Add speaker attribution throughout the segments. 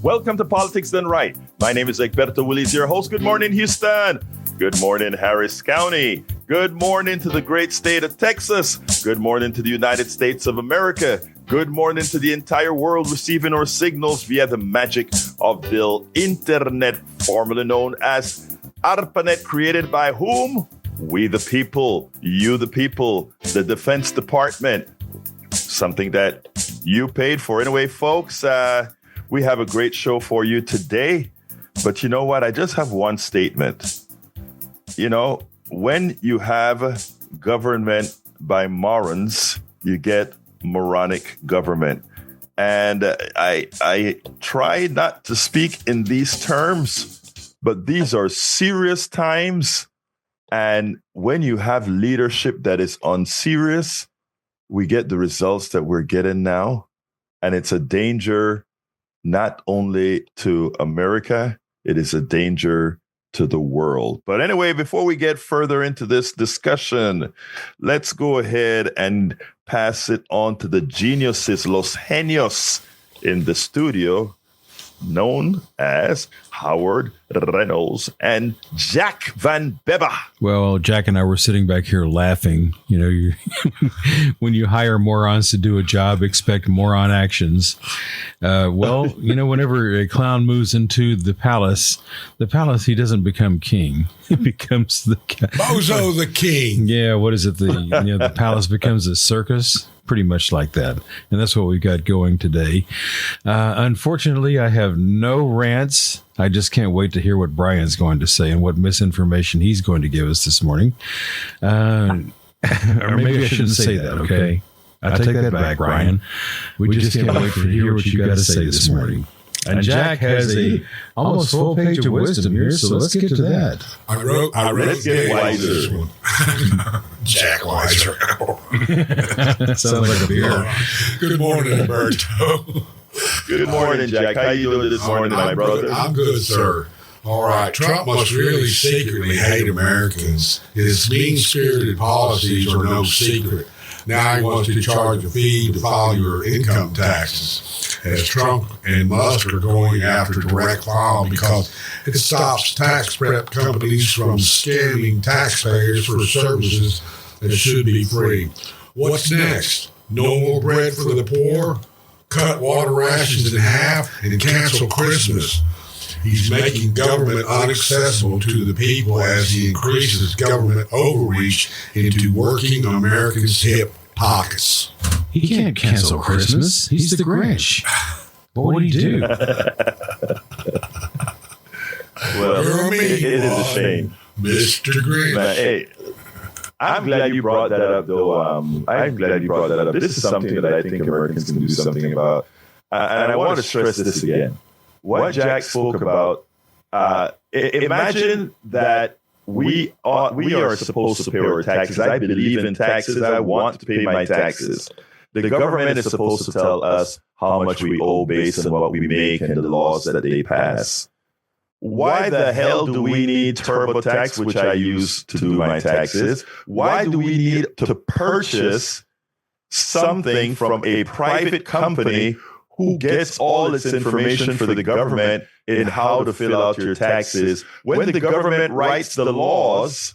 Speaker 1: Welcome to Politics Done Right. My name is Egberto, Willies, your host. Good morning, Houston. Good morning, Harris County. Good morning to the great state of Texas. Good morning to the United States of America. Good morning to the entire world receiving our signals via the magic of the internet, formerly known as ARPANET, created by whom? We the people, you the people, the Defense Department. Something that you paid for. Anyway, folks, we have a great show for you today. But you know what? I just have one statement. You know, when you have government by morons, you get moronic government. And I try not to speak in these terms, but these are serious times. And when you have leadership that is unserious, we get the results that we're getting now. And it's a danger not only to America, it is a danger to the world. But anyway, before we get further into this discussion, let's go ahead and pass it on to the geniuses, los genios in the studio, known as Howard Reynolds and Jack Van Beba.
Speaker 2: Well, Jack and I were sitting back here laughing. You know, when you hire morons to do a job, expect moron actions. Well, you know, whenever a clown moves into the palace, he doesn't become king. He becomes the
Speaker 3: Bozo the king.
Speaker 2: Yeah, what is it? The palace becomes a circus. Pretty much like that. And that's what we've got going today. Unfortunately, I have no rants. I just can't wait to hear what Brian's going to say and what misinformation he's going to give us this morning. Or maybe I shouldn't say that, okay? I take that back, Brian. We just can't wait to hear what you got to say this morning. And Jack has a almost full page of wisdom here, so let's get to that.
Speaker 3: I wrote
Speaker 1: Let's get wiser.
Speaker 3: Jack Wiser.
Speaker 2: Sounds like a beer.
Speaker 3: Good morning, Egberto.
Speaker 1: Good morning, Jack. How you doing this morning, my brother?
Speaker 3: I'm good, sir. All right. Trump must really secretly hate Americans. His mean-spirited policies are no secret. Now he wants to charge a fee to file your income taxes, as Trump and Musk are going after direct file because it stops tax prep companies from scamming taxpayers for services that should be free. What's next? No more bread for the poor? Cut water rations in half and cancel Christmas. He's making government inaccessible to the people as he increases government overreach into working Americans' hip pockets.
Speaker 2: He can't cancel Christmas. He's the Grinch. What would he do?
Speaker 1: Well, it is a shame.
Speaker 3: Mr. Grinch.
Speaker 1: But, hey, I'm glad you brought that up, though. I'm glad you brought that up. This is something that I think Americans can do something about. And I want to stress this again. What Jack spoke about, imagine that we are supposed to pay our taxes. I believe in taxes. I want to pay my taxes. The government is supposed to tell us how much we owe based on what we make and the laws that they pass. Why the hell do we need TurboTax, which I use to do my taxes? Why do we need to purchase something from a private company who gets all its information for the government in how to fill out your taxes? When the government writes the laws,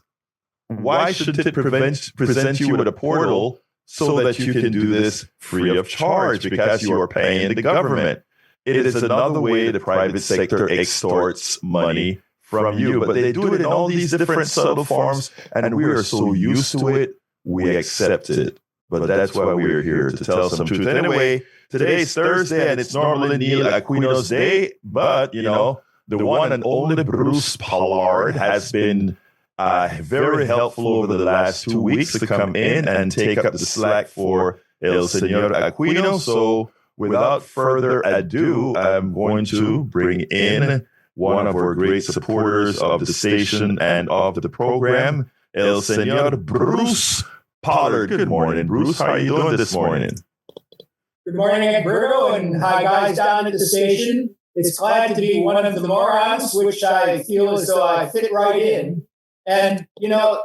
Speaker 1: why should it present you with a portal so that you can do this free of charge because you are paying the government? It is another way the private sector extorts money from you. But they do it in all these different subtle forms, and we are so used to it, we accept it. But that's why we're here, to tell some truth. Anyway, today is Thursday, and it's normally Neil Aquino's day. But, you know, the one and only Bruce Pollard has been very helpful over the last 2 weeks to come in and take up the slack for El Señor Aquino. So without further ado, I'm going to bring in one of our great supporters of the station and of the program, El Señor Bruce Pollard. Good morning, Bruce. How are you doing this morning?
Speaker 4: Good morning, Egberto, and hi, guys down at the station. It's glad to be one of the morons, which I feel as though I fit right in. And, you know,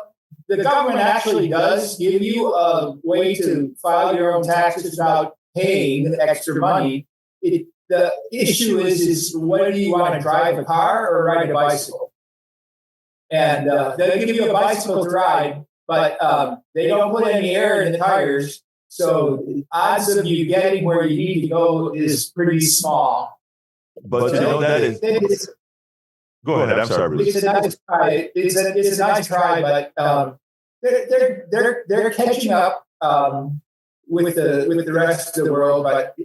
Speaker 4: the government actually does give you a way to file your own taxes without paying the extra money. The the issue is whether you want to drive a car or ride a bicycle. And they'll give you a bicycle to ride, but they don't put any air in the tires. So the odds of you getting where you need to go is pretty small.
Speaker 1: But you know that is. Go ahead. I'm sorry, Bruce.
Speaker 4: It's a nice try. It's a nice try, but they're catching up with the rest of the world. But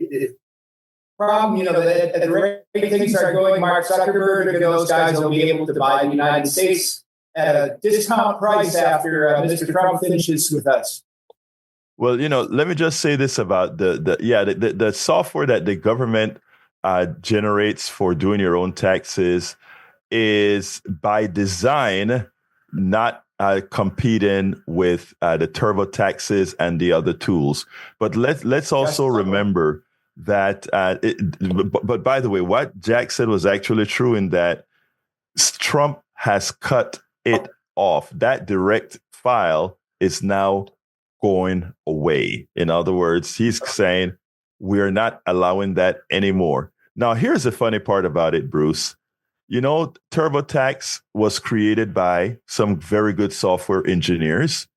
Speaker 4: problem, at the rate things are going, Mark Zuckerberg and those guys will be able to buy the United States at a discount price after Mr. Trump finishes with us.
Speaker 1: Well, let me just say this about the software that the government generates for doing your own taxes is by design not competing with the TurboTaxes and the other tools. But let's also remember that. But by the way, what Jack said was actually true in that Trump has cut it off. That direct file is now going away. In other words, he's saying we're not allowing that anymore. Now, here's the funny part about it, Bruce. TurboTax was created by some very good software engineers.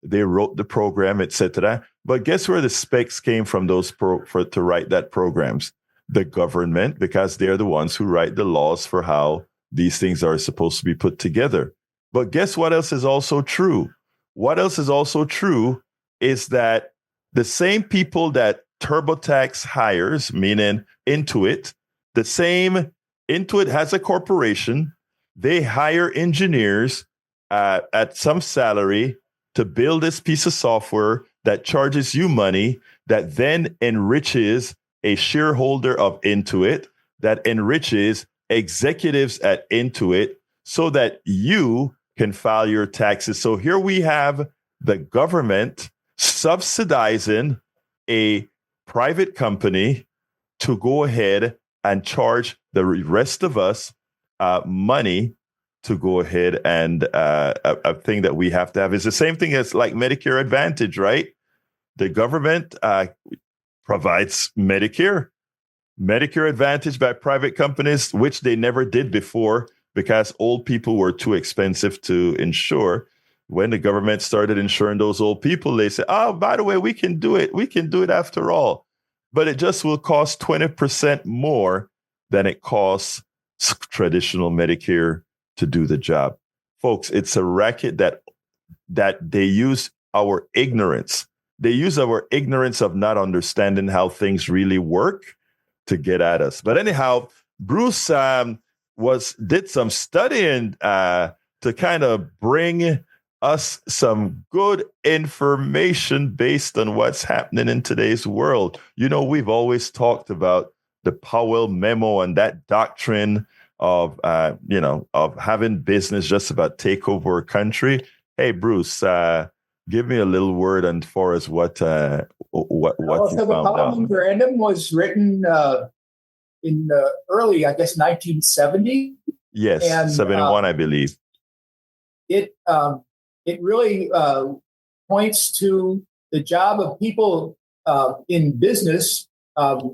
Speaker 1: They wrote the program, etc. But guess where the specs came from to write that programs? The government, because they're the ones who write the laws for how these things are supposed to be put together. But guess what else is also true? What else is also true is that the same people that TurboTax hires, meaning Intuit, the same Intuit has a corporation. They hire engineers at some salary to build this piece of software that charges you money, that then enriches a shareholder of Intuit, that enriches executives at Intuit, so that you can file your taxes. So here we have the government subsidizing a private company to go ahead and charge the rest of us money to go ahead and a thing that we have to have. Is the same thing as like Medicare Advantage, right? The government provides Medicare Advantage by private companies, which they never did before because old people were too expensive to insure. When the government started insuring those old people, they said, oh, by the way, we can do it. We can do it after all. But it just will cost 20% more than it costs traditional Medicare to do the job. Folks, it's a racket that they use our ignorance. They use our ignorance of not understanding how things really work to get at us. But anyhow, Bruce did some studying to kind of bring us some good information based on what's happening in today's world. We've always talked about the Powell memo and that doctrine of having business just about take over a country. Hey, Bruce, give me a little word on for us what you found out.
Speaker 4: The Powell memorandum was written in the early, I guess, 1970.
Speaker 1: Yes, and 71, I believe.
Speaker 4: It really points to the job of people in business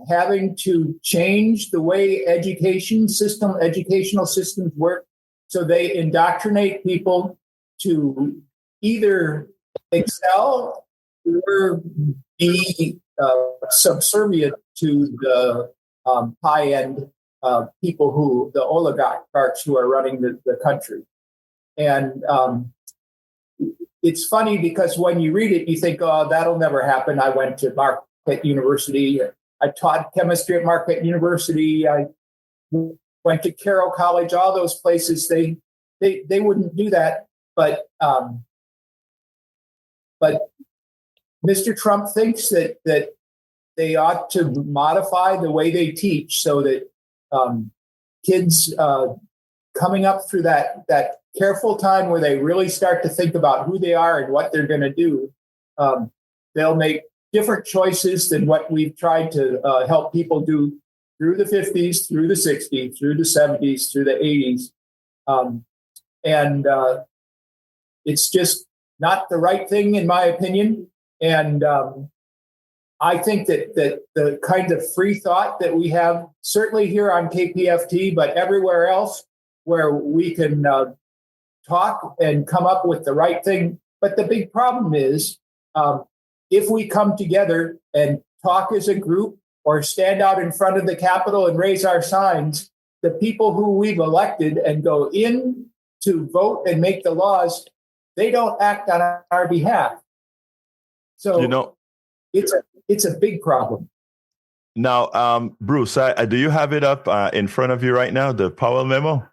Speaker 4: having to change the way educational systems work, so they indoctrinate people to either excel or be subservient to the high-end people the oligarchs who are running the country. And it's funny because when you read it, you think, oh, that'll never happen. I went to Marquette University. I taught chemistry at Marquette University. I went to Carroll College, all those places. They wouldn't do that. But Mr. Trump thinks that they ought to modify the way they teach so that kids coming up through that careful time where they really start to think about who they are and what they're going to do, they'll make different choices than what we've tried to help people do through the 50s, through the 60s, through the 70s, through the 80s. And it's just not the right thing, in my opinion. And I think that the kind of free thought that we have, certainly here on KPFT, but everywhere else, where we can talk and come up with the right thing. But the big problem is, if we come together and talk as a group or stand out in front of the Capitol and raise our signs, the people who we've elected and go in to vote and make the laws, they don't act on our behalf. So it's a big problem.
Speaker 1: Now, Bruce, do you have it up in front of you right now, the Powell memo?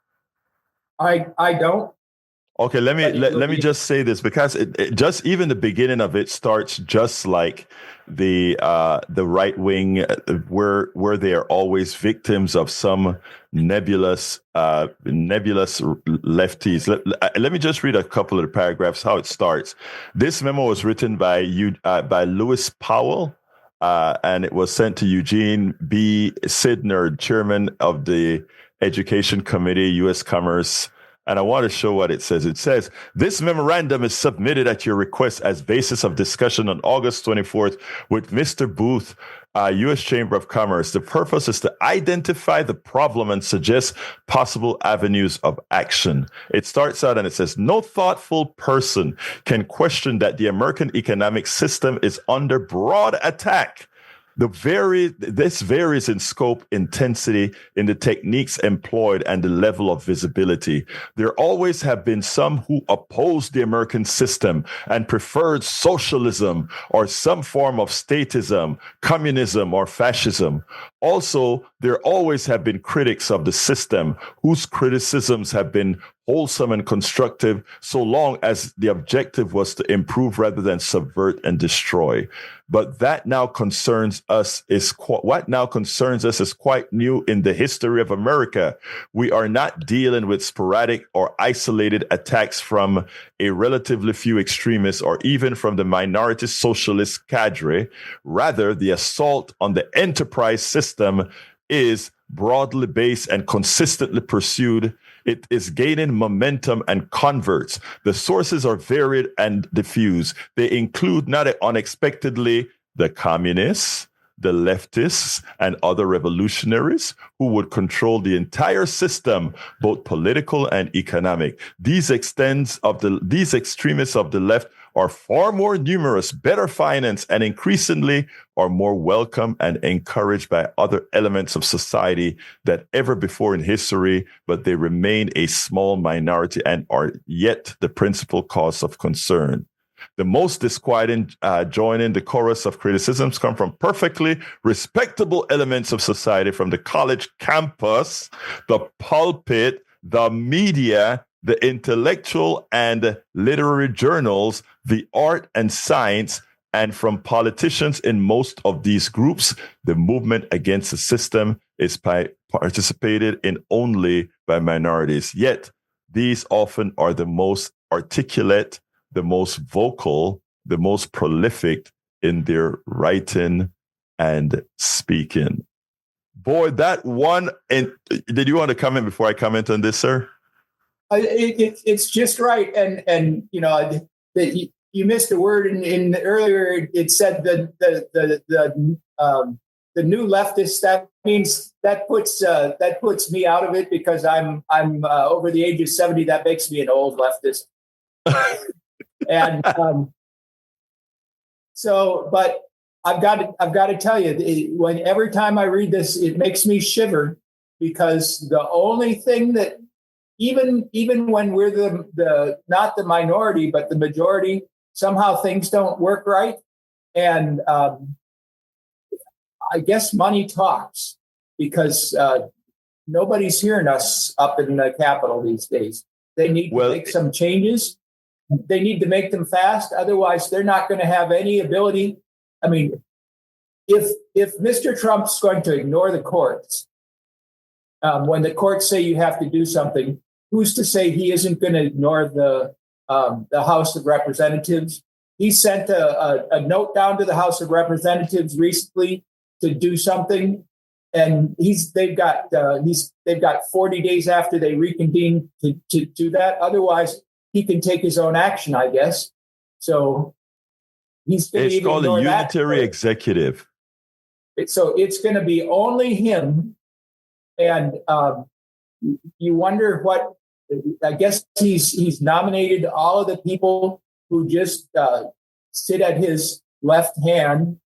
Speaker 4: I don't.
Speaker 1: Okay, let me just say this, because it just even the beginning of it starts just like the right wing, where they are always victims of some nebulous lefties. Let me just read a couple of the paragraphs. How it starts. This memo was written by Lewis Powell, and it was sent to Eugene B. Sidner, chairman of the Education Committee, U.S. Commerce. And I want to show what it says. It says, this memorandum is submitted at your request as basis of discussion on August 24th with Mr. Booth, U.S. Chamber of Commerce. The purpose is to identify the problem and suggest possible avenues of action. It starts out and it says, no thoughtful person can question that the American economic system is under broad attack. This varies in scope, intensity, in the techniques employed, and the level of visibility. There always have been some who opposed the American system and preferred socialism or some form of statism, communism, or fascism. Also, there always have been critics of the system whose criticisms have been wholesome and constructive, so long as the objective was to improve rather than subvert and destroy. But what now concerns us is quite new in the history of America. We are not dealing with sporadic or isolated attacks from a relatively few extremists or even from the minority socialist cadre. Rather, the assault on the enterprise system is broadly based and consistently pursued. It is gaining momentum and converts. The sources are varied and diffuse. They include, not unexpectedly, the communists, the leftists, and other revolutionaries who would control the entire system, both political and economic. These extremists of the left are far more numerous, better financed, and increasingly are more welcome and encouraged by other elements of society than ever before in history, but they remain a small minority and are yet the principal cause of concern. The most disquieting joining the chorus of criticisms come from perfectly respectable elements of society, from the college campus, the pulpit, the media, the intellectual and literary journals, the art and science, and from politicians. In most of these groups, the movement against the system is participated in only by minorities. Yet, these often are the most articulate, the most vocal, the most prolific in their writing and speaking. Boy, that one. And did you want to comment before I comment on this, sir?
Speaker 4: It's just right, and you know that you missed a word in earlier. It said the new leftist. That means that puts me out of it, because I'm over the age of 70. That makes me an old leftist. And but I've got to tell you, every time I read this, it makes me shiver, because the only thing that even when we're the not the minority but the majority, somehow things don't work right, and I guess money talks, because nobody's hearing us up in the Capitol these days. They need to make some changes. They need to make them fast. Otherwise, they're not going to have any ability. I mean, if Mr. Trump's going to ignore the courts, when the courts say you have to do something, who's to say he isn't going to ignore the House of Representatives? He sent a note down to the House of Representatives recently to do something, and they've got 40 days after they reconvene to do that. Otherwise, he can take his own action, I guess. So he's going to
Speaker 1: It's called a
Speaker 4: ignore that.
Speaker 1: unitary executive.
Speaker 4: So it's going to be only him. And you wonder what, I guess he's nominated all of the people who just sit at his left hand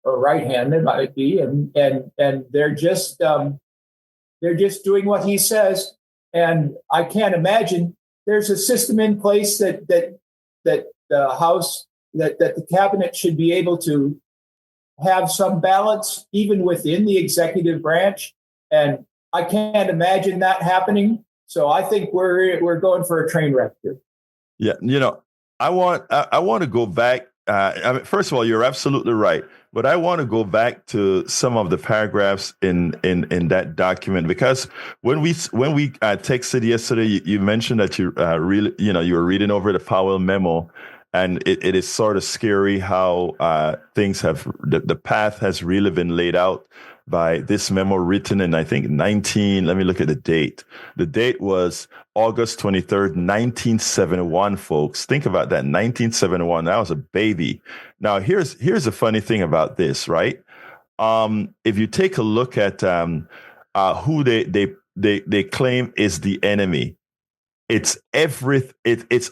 Speaker 4: or right hand, it might be, and they're just doing what he says. And I can't imagine there's a system in place that the House, that the cabinet should be able to have some balance even within the executive branch. And I can't imagine that happening. So I think we're going for a train wreck here.
Speaker 1: Yeah, I want to go back. First of all, you're absolutely right, but I want to go back to some of the paragraphs in that document, because when we texted yesterday, you mentioned that you you were reading over the Powell memo, and it is sort of scary how things have the path has really been laid out by this memo written in, I think, let me look at the date. The date was August 23rd, 1971, folks. Think about that, 1971. That was a baby. Now, here's the funny thing about this, right? If you take a look at who they claim is the enemy, it's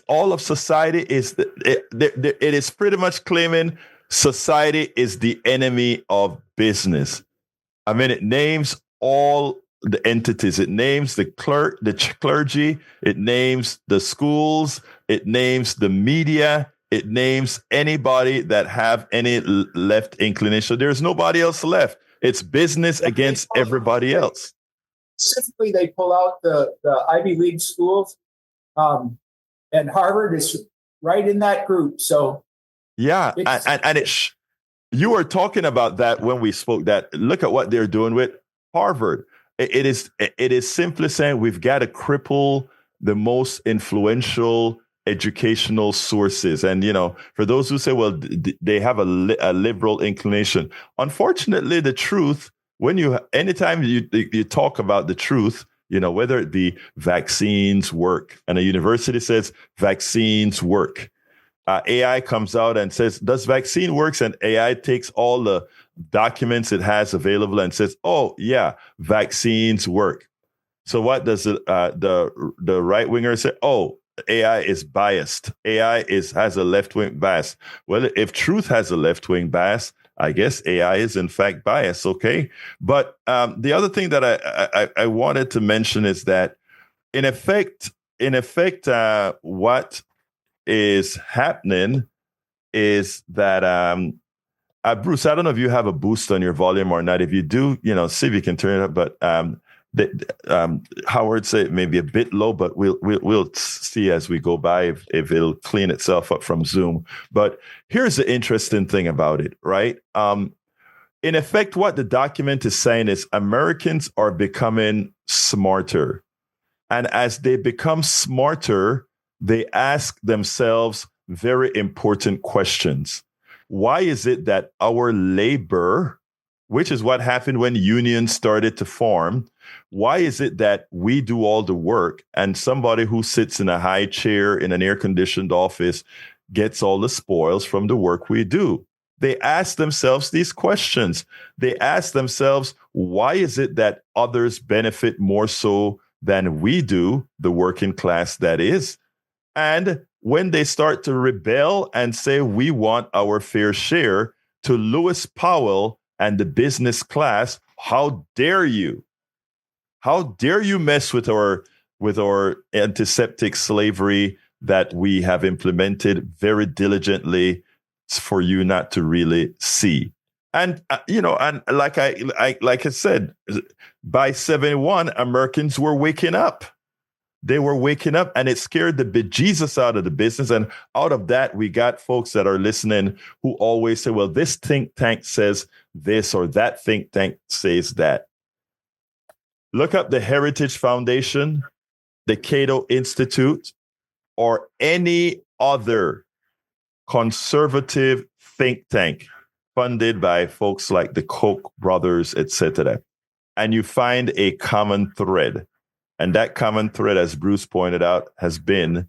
Speaker 1: all of society. It is pretty much claiming society is the enemy of business. I mean, it names all the entities. It names the clergy. It names the schools. It names the media. It names anybody that have any left inclination. There's nobody else left. It's business against everybody else.
Speaker 4: Specifically, they pull out the Ivy League schools, and Harvard is right in that group. So
Speaker 1: yeah, you were talking about that when we spoke. That look at what they're doing with Harvard. It is simply saying we've got to cripple the most influential educational sources. And for those who say, well, they have a liberal inclination. Unfortunately, the truth, anytime you talk about the truth, whether it be vaccines work, and a university says vaccines work. AI comes out and says, does vaccine works? And AI takes all the documents it has available and says, oh, yeah, vaccines work. So what does the right winger say? Oh, AI is biased. AI has a left-wing bias. Well, if truth has a left-wing bias, I guess AI is in fact biased. Okay. But the other thing that I wanted to mention is that in effect, what is happening is that Bruce, I don't know if you have a boost on your volume or not. If you do, see if you can turn it up. But Howard said it may be a bit low, but we'll see as we go by if it'll clean itself up from Zoom. But here's the interesting thing about it, right? In effect, what the document is saying is Americans are becoming smarter, and as they become smarter, they ask themselves very important questions. Why is it that our labor, which is what happened when unions started to form, why is it that we do all the work and somebody who sits in a high chair in an air-conditioned office gets all the spoils from the work we do? They ask themselves these questions. They ask themselves, why is it that others benefit more so than we do, the working class that is? And when they start to rebel and say, we want our fair share, to Lewis Powell and the business class, how dare you? How dare you mess with our antiseptic slavery that we have implemented very diligently for you not to really see? And and like I said, by 71, Americans were waking up. They were waking up, and it scared the bejesus out of the business. And out of that, we got folks that are listening who always say, well, this think tank says this or that think tank says that. Look up the Heritage Foundation, the Cato Institute, or any other conservative think tank funded by folks like the Koch brothers, etc. And you find a common thread. And that common thread, as Bruce pointed out, has been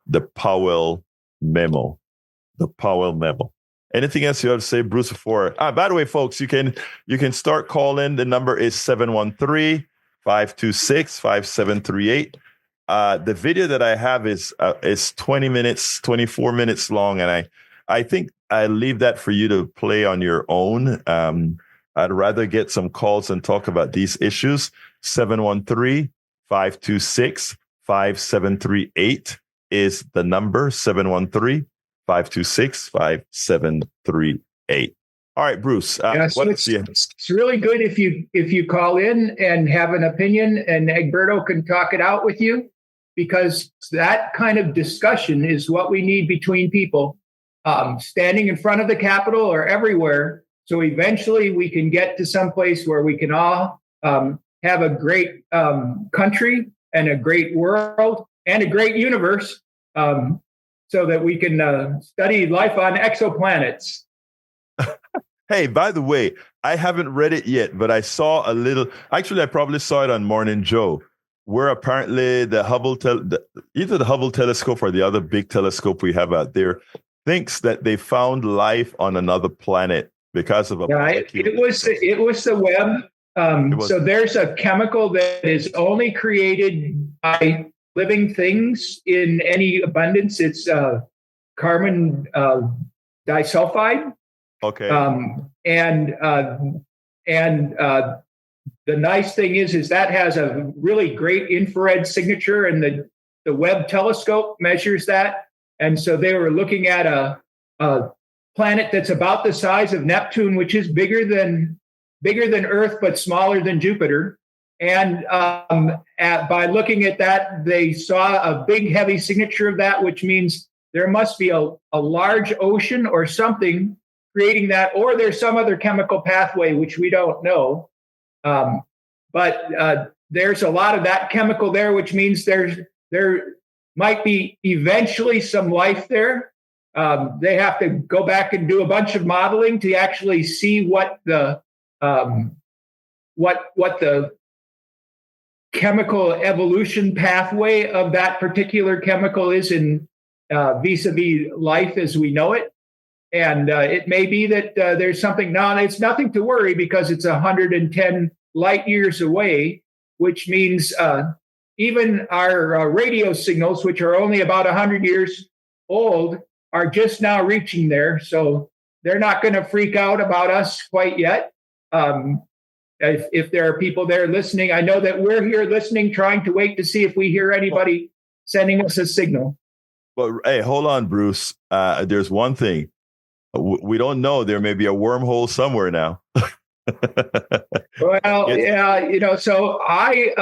Speaker 1: the Powell memo. The Powell memo. Anything else you have to say, Bruce? Before, by the way, folks, you can start calling. The number is 713-526-5738. The video that I have is 20 minutes, 24 minutes long, and I think I leave that for you to play on your own. I'd rather get some calls and talk about these issues. 713-526-5738 is the number. 713-526-5738. All right, Bruce.
Speaker 4: It's really good if you call in and have an opinion, and Egberto can talk it out with you, because that kind of discussion is what we need between people, standing in front of the Capitol or everywhere. So eventually we can get to some place where we can all have a great country and a great world and a great universe, so that we can study life on exoplanets.
Speaker 1: Hey, by the way, I haven't read it yet, but I saw a little. Actually, I probably saw it on Morning Joe, where apparently the either the Hubble telescope or the other big telescope we have out there thinks that they found life on another planet because of a.
Speaker 4: Yeah, it was the Webb. So there's a chemical that is only created by living things in any abundance. It's carbon disulfide.
Speaker 1: Okay.
Speaker 4: And the nice thing is that has a really great infrared signature, and the Webb telescope measures that. And so they were looking at a planet that's about the size of Neptune, which is bigger than Earth, but smaller than Jupiter. And by looking at that, they saw a big, heavy signature of that, which means there must be a large ocean or something creating that, or there's some other chemical pathway, which we don't know. But there's a lot of that chemical there, which means there might be eventually some life there. They have to go back and do a bunch of modeling to actually see what the chemical evolution pathway of that particular chemical is in vis-a-vis life as we know it. And it may be that there's something. Now, it's nothing to worry, because it's 110 light years away, which means even our radio signals, which are only about 100 years old, are just now reaching there. So they're not going to freak out about us quite yet. If there are people there listening, I know that we're here listening, trying to wait to see if we hear anybody sending us a signal.
Speaker 1: Well, hey, hold on, Bruce. There's one thing. We don't know. There may be a wormhole somewhere now.
Speaker 4: Well, yeah, so I,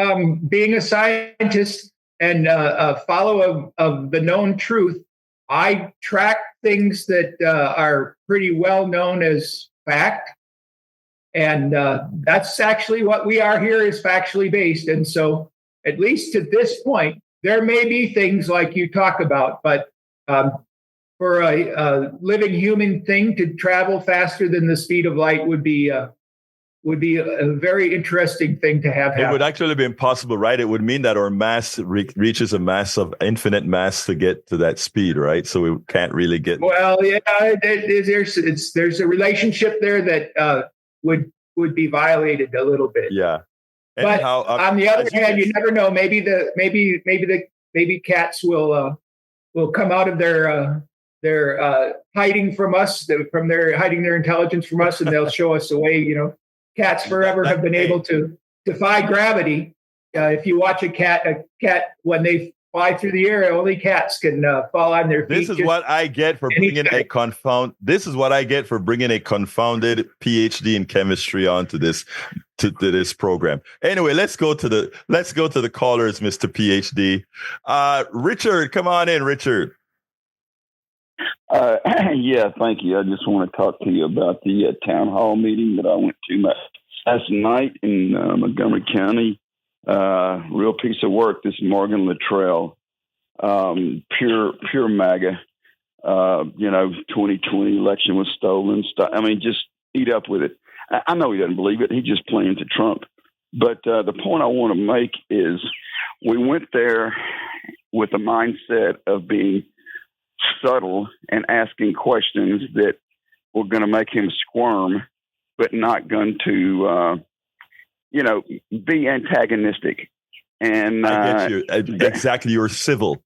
Speaker 4: being a scientist and a follower of the known truth, I track things that are pretty well known as fact. And that's actually what we are here, is factually based. And so, at least to this point, there may be things like you talk about, but for a living human thing to travel faster than the speed of light would be a very interesting thing to have happen.
Speaker 1: It would actually be impossible, right? It would mean that our mass reaches a mass of infinite mass to get to that speed, right? So we can't really get.
Speaker 4: Well, yeah, there's a relationship there that would be violated a little bit.
Speaker 1: Yeah.
Speaker 4: But on the other hand, you never know. Maybe the baby cats will come out of their hiding from us, hiding their intelligence from us, and they'll show us a way. You know, cats forever have been able to defy gravity. If you watch a cat when they fly through the air, only cats can fall on their feet.
Speaker 1: This is what I get for bringing a confounded PhD in chemistry onto this to this program. Anyway, let's go to the callers, Mr. PhD. Richard, come on in, Richard.
Speaker 5: Yeah, thank you. I just want to talk to you about the town hall meeting that I went to last night in Montgomery County. Real piece of work. This Morgan Luttrell, pure MAGA. 2020 election was stolen. I mean, just eat up with it. I know he doesn't believe it. He's just playing to Trump. But the point I want to make is we went there with the mindset of being subtle and asking questions that were going to make him squirm, but not going to, be antagonistic. And
Speaker 1: I get you. Exactly. You're civil.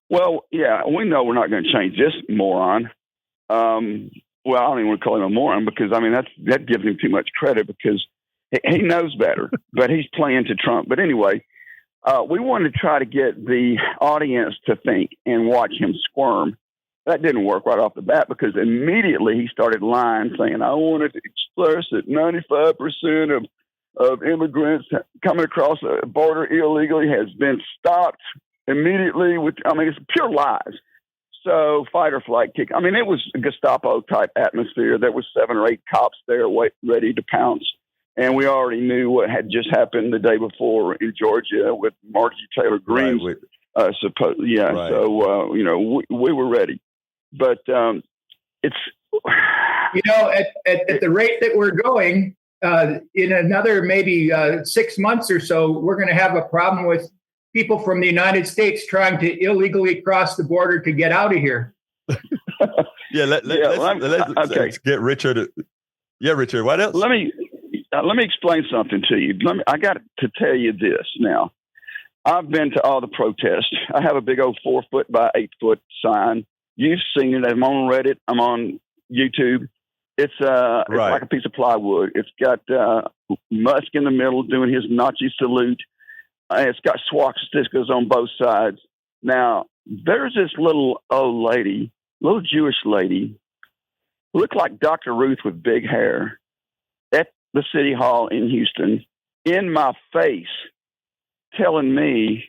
Speaker 5: Well, yeah, we know we're not going to change this moron. Well, I don't even want to call him a moron because, that gives him too much credit because he knows better, but he's playing to Trump. But anyway, we wanted to try to get the audience to think and watch him squirm. That didn't work right off the bat because immediately he started lying, saying, I wanted to express that 95% of immigrants coming across the border illegally has been stopped immediately it's pure lies. So fight or flight kick. It was a Gestapo type atmosphere. There was 7 or 8 cops there ready to pounce. And we already knew what had just happened the day before in Georgia with Margie Taylor Greene.
Speaker 1: Right.
Speaker 5: Right. So, we were ready. But it's...
Speaker 4: at the rate that we're going, in another maybe 6 months or so, we're going to have a problem with people from the United States trying to illegally cross the border to get out of here.
Speaker 1: Let's get Richard. Yeah, Richard, what else?
Speaker 5: Let me explain something to you. I got to tell you this now. I've been to all the protests. I have a big old 4-foot by 8-foot sign. You've seen it. I'm on Reddit. I'm on YouTube. It's like a piece of plywood. It's got Musk in the middle doing his Nazi salute. It's got swastikas on both sides. Now, there's this little old lady, little Jewish lady, who looked like Dr. Ruth with big hair at the city hall in Houston, in my face, telling me,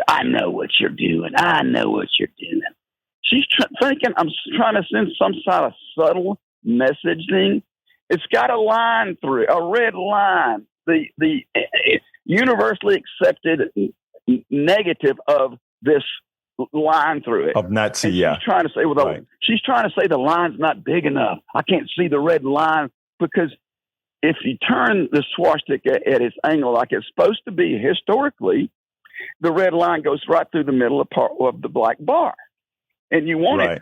Speaker 5: I know what you're doing. I know what you're doing. She's thinking I'm trying to send some sort of subtle message thing. It's got a line through it, a red line. The universally accepted negative of this line through it.
Speaker 1: Of Nazi, yeah.
Speaker 5: She's trying to say, she's trying to say the line's not big enough. I can't see the red line because if you turn the swastika at its angle like it's supposed to be historically, the red line goes right through the middle of the black bar. And you want it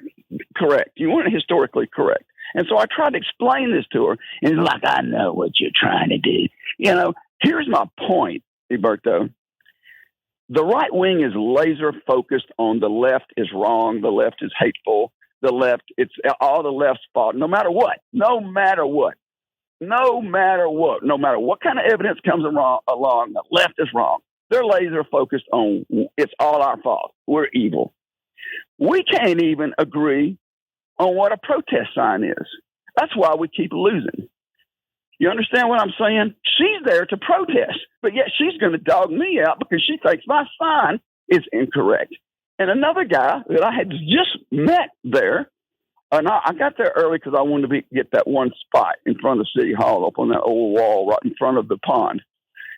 Speaker 5: correct. You want it historically correct. And so I tried to explain this to her, and it's like, I know what you're trying to do. Here's my point, Egberto. The right wing is laser focused on the left is wrong, the left is hateful, the left, it's all the left's fault, no matter what kind of evidence comes along, the left is wrong. They're laser focused on it's all our fault. We're evil. We can't even agree on what a protest sign is. That's why we keep losing. You understand what I'm saying? She's there to protest, but yet she's going to dog me out because she thinks my sign is incorrect. And another guy that I had just met there, and I got there early because I wanted to get that one spot in front of City Hall up on that old wall right in front of the pond.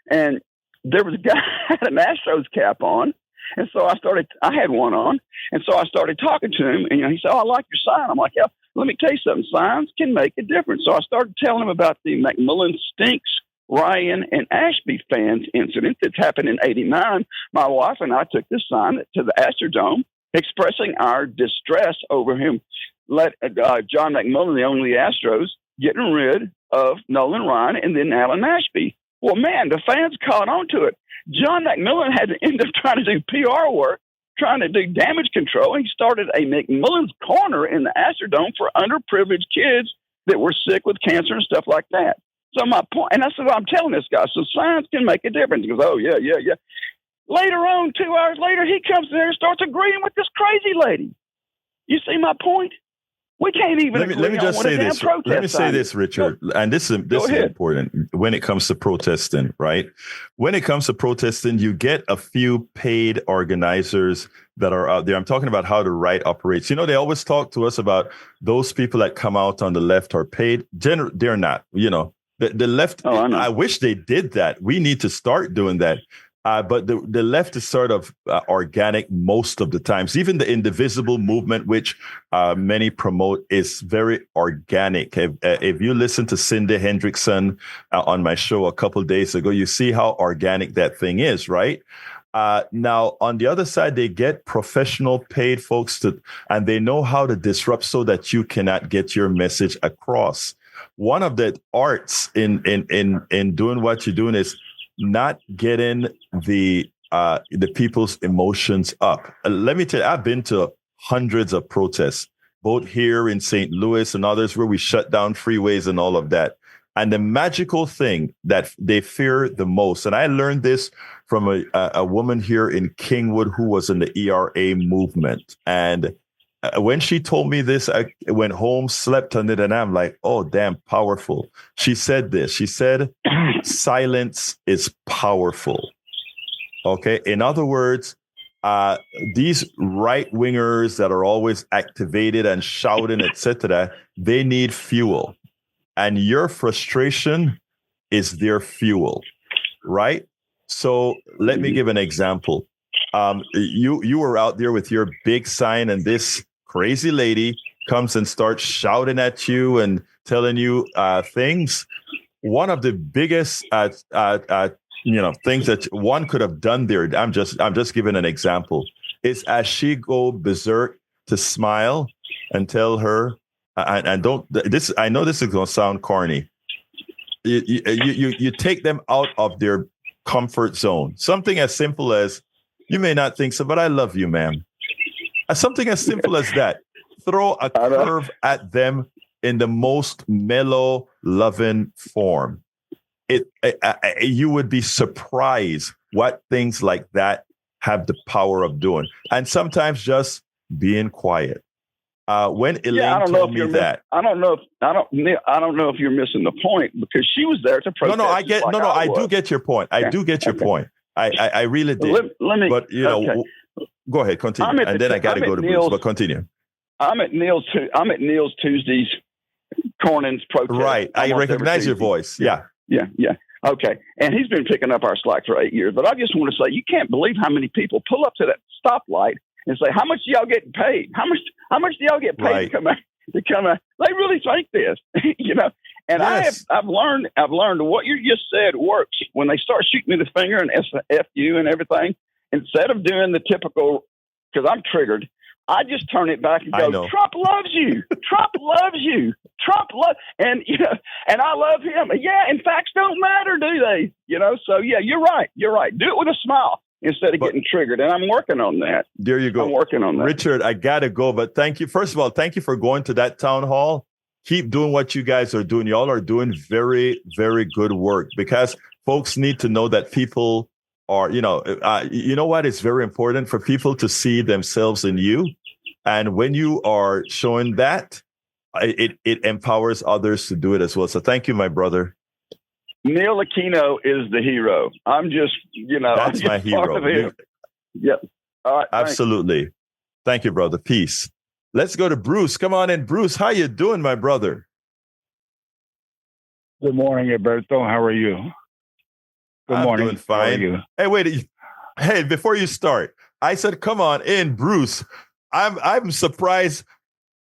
Speaker 5: And there was a guy who had an Astros cap on. And so I had one on. And so I started talking to him. And he said, I like your sign. I'm like, yeah, let me tell you something. Signs can make a difference. So I started telling him about the McMillan Stinks, Ryan, and Ashby fans incident that's happened in 89. My wife and I took this sign to the Astrodome expressing our distress over him. John McMillan, the only Astros, getting rid of Nolan Ryan and then Alan Ashby. Well, man, the fans caught on to it. John McMillan had to end up trying to do PR work, trying to do damage control. He started a McMillan's Corner in the Astrodome for underprivileged kids that were sick with cancer and stuff like that. So my point, and that's what I'm telling this guy. So signs can make a difference. He goes, oh, yeah. Later on, 2 hours later, he comes there and starts agreeing with this crazy lady. You see my point? We can't even
Speaker 1: let me just say this. Let me say this, Richard, and this is important when it comes to protesting, right? When it comes to protesting, you get a few paid organizers that are out there. I'm talking about how the right operates. They always talk to us about those people that come out on the left are paid. They're not. The left. I wish they did that. We need to start doing that. But the left is sort of organic most of the times. Even the indivisible movement, which many promote, is very organic. If you listen to Cindy Hendrickson on my show a couple of days ago, you see how organic that thing is, right? Now, on the other side, they get professional paid folks and they know how to disrupt so that you cannot get your message across. One of the arts in doing what you're doing is not getting the people's emotions up. Let me tell you, I've been to hundreds of protests, both here in St. Louis and others where we shut down freeways and all of that. And the magical thing that they fear the most, and I learned this from a woman here in Kingwood who was in the ERA movement. And when she told me this, I went home, slept on it, and I'm like, oh, damn, powerful. She said this. She said, silence is powerful. Okay. In other words, these right wingers that are always activated and shouting, etc., they need fuel. And your frustration is their fuel, right? So let me give an example. You were out there with your big sign, and this crazy lady comes and starts shouting at you and telling you things. One of the biggest things that one could have done there, I'm just giving an example, is as she go berserk to smile and tell her, and don't this. I know this is going to sound corny. You take them out of their comfort zone. Something as simple as, you may not think so, but I love you, ma'am. Something as simple as that. Throw a curve at them in the most mellow, loving form. You would be surprised what things like that have the power of doing. And sometimes just being quiet. When Elaine told me that,
Speaker 5: I don't know if you're missing the point, because she was there to protest.
Speaker 1: I do get your point. I do get your point. I really did. Let me, but go ahead, continue, and then I got to go to Bruce. But continue.
Speaker 5: I'm at Neil's Tuesdays Cornyn's protest.
Speaker 1: Right, I recognize your voice. Yeah.
Speaker 5: Okay, and he's been picking up our slack for 8 years. But I just want to say, you can't believe how many people pull up to that stoplight and say, "How much do y'all get paid? How much do y'all get paid to come out?" They really think this, And yes. I've learned what you just said works. When they start shooting me the finger and F you and everything, instead of doing the typical, because I'm triggered, I just turn it back and go, Trump loves you. Trump loves you. And I love him. Yeah, and facts don't matter, do they? So yeah, you're right. Do it with a smile instead of getting triggered. And I'm working on that.
Speaker 1: There you go.
Speaker 5: I'm working on that.
Speaker 1: Richard, I got to go, but thank you. First of all, thank you for going to that town hall. Keep doing what you guys are doing. Y'all are doing very, very good work, because folks need to know that people are, you know what? It's very important for people to see themselves in you. And when you are showing that, it empowers others to do it as well. So thank you, my brother.
Speaker 5: Neil Aquino is the hero. I'm just,
Speaker 1: that's my hero.
Speaker 5: Yep. All right.
Speaker 1: Absolutely.
Speaker 5: Thanks.
Speaker 1: Thank you, brother. Peace. Let's go to Bruce. Come on in, Bruce. How you doing, my brother?
Speaker 6: Good morning, Egberto. How are you?
Speaker 1: I'm doing fine.
Speaker 6: How are you?
Speaker 1: Hey, wait. Hey, before you start, I said, come on in, Bruce. I'm surprised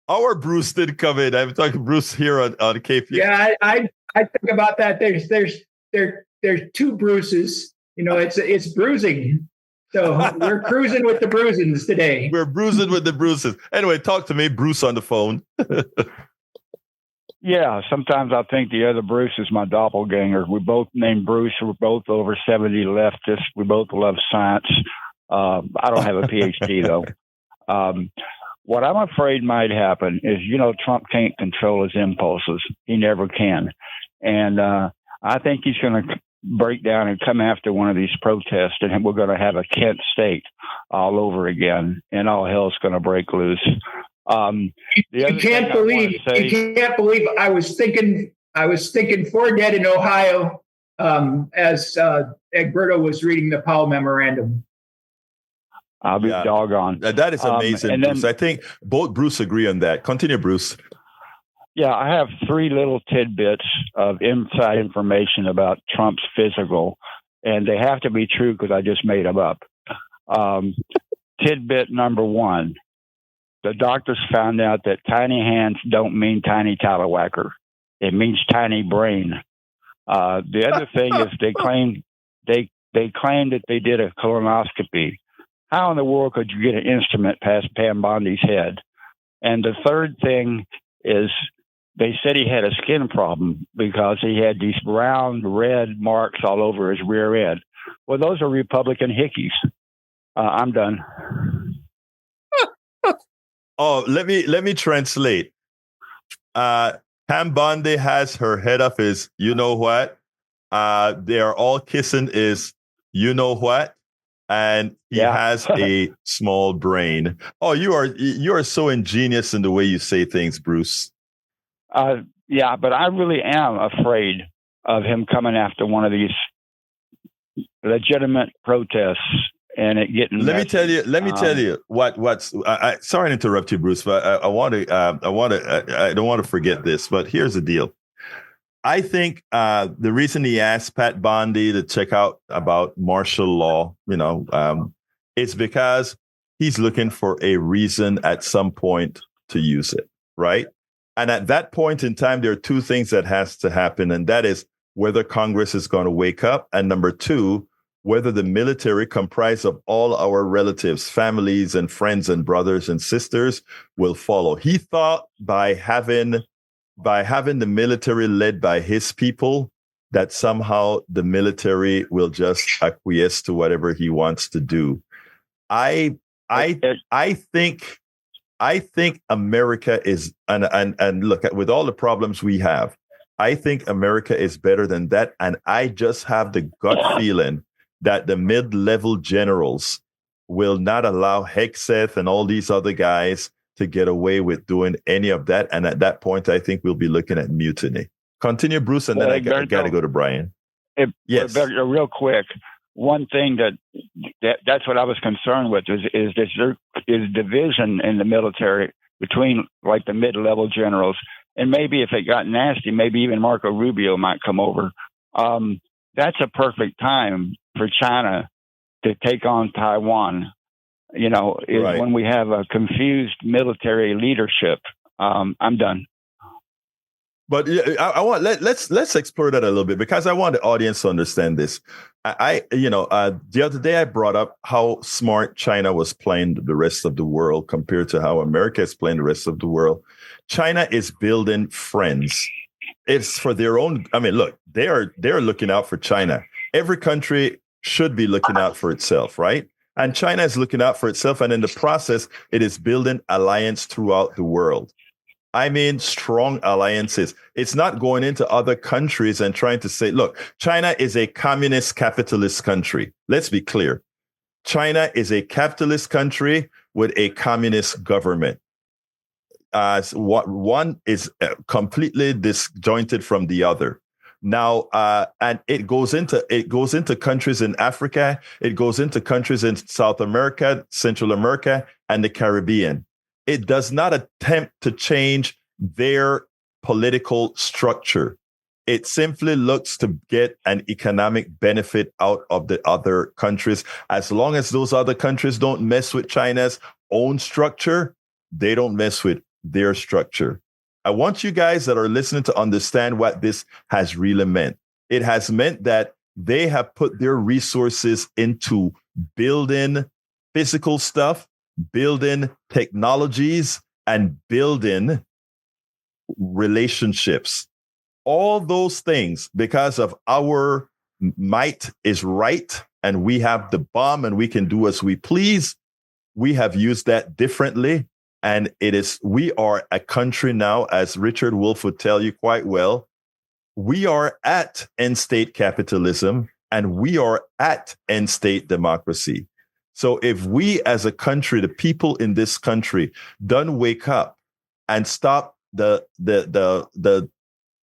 Speaker 1: our Bruce did come in. I'm talking Bruce here on KP.
Speaker 4: Yeah, I think about that. There's two Bruces. It's bruising. So we're cruising with the bruisings today.
Speaker 1: We're bruising with the bruises. Anyway, talk to me, Bruce, on the phone.
Speaker 6: Yeah, sometimes I think the other Bruce is my doppelganger. We both named Bruce. We're both over 70 leftists. We both love science. I don't have a PhD, though. What I'm afraid might happen is, Trump can't control his impulses. He never can. And I think he's going to break down and come after one of these protests, and we're going to have a Kent state all over again, and all hell's going to break loose. You can't believe
Speaker 4: I was thinking 4 dead in Ohio as Egberto was reading the Powell memorandum.
Speaker 6: I'll be doggone.
Speaker 1: That is amazing, Bruce. I think both Bruce agree on that. Continue, Bruce.
Speaker 6: Yeah, I have 3 little tidbits of inside information about Trump's physical, and they have to be true because I just made them up. Tidbit number 1, the doctors found out that tiny hands don't mean tiny tallywhacker. It means tiny brain. The other thing is they They claimed that they did a colonoscopy. How in the world could you get an instrument past Pam Bondi's head? And the third thing is they said he had a skin problem because he had these round red marks all over his rear end. Well, those are Republican hickeys. I'm done.
Speaker 1: Oh, let me translate. Pam Bondi has her head up is you know what? They are all kissing is you know what? And he has a small brain. Oh, you are so ingenious in the way you say things, Bruce.
Speaker 6: Yeah, but I really am afraid of him coming after one of these legitimate protests and it getting.
Speaker 1: Let me tell you what's. Sorry to interrupt you, Bruce, but I don't want to forget this. But here's the deal. I think the reason he asked Pat Bondi to check out about martial law, it's because he's looking for a reason at some point to use it, right? And at that point in time, there are two things that has to happen, and that is whether Congress is going to wake up, and number two, whether the military, comprised of all our relatives, families, and friends, and brothers and sisters, will follow. He thought by having the military led by his people, that somehow the military will just acquiesce to whatever he wants to do. I think America is, and look, with all the problems we have, I think America is better than that. And I just have the gut feeling that the mid-level generals will not allow Hegseth and all these other guys to get away with doing any of that. And at that point, I think we'll be looking at mutiny. Continue, Bruce, and then I got to go to Brian. Yes.
Speaker 6: Real quick, one thing that's what I was concerned with is there is division in the military between like the mid-level generals. And maybe if it got nasty, maybe even Marco Rubio might come over. That's a perfect time for China to take on Taiwan.
Speaker 1: Right.
Speaker 6: When we have a confused military leadership. I'm done.
Speaker 1: But let's explore that a little bit, because I want the audience to understand this. The other day I brought up how smart China was playing the rest of the world compared to how America is playing the rest of the world. China is building friends. It's for their own. I mean, look, they're looking out for China. Every country should be looking out for itself, right? And China is looking out for itself. And in the process, it is building alliance throughout the world. I mean, strong alliances. It's not going into other countries and trying to say, look, China is a communist capitalist country. Let's be clear. China is a capitalist country with a communist government. One is completely disjointed from the other. Now, and it goes into countries in Africa. It goes into countries in South America, Central America, and the Caribbean. It does not attempt to change their political structure. It simply looks to get an economic benefit out of the other countries. As long as those other countries don't mess with China's own structure, they don't mess with their structure. I want you guys that are listening to understand what this has really meant. It has meant that they have put their resources into building physical stuff, building technologies, and building relationships. All those things, because of our might is right, and we have the bomb and we can do as we please, we have used that differently. And we are a country now, as Richard Wolff would tell you quite well, we are at end state capitalism and we are at end state democracy. So if we as a country, the people in this country, don't wake up and stop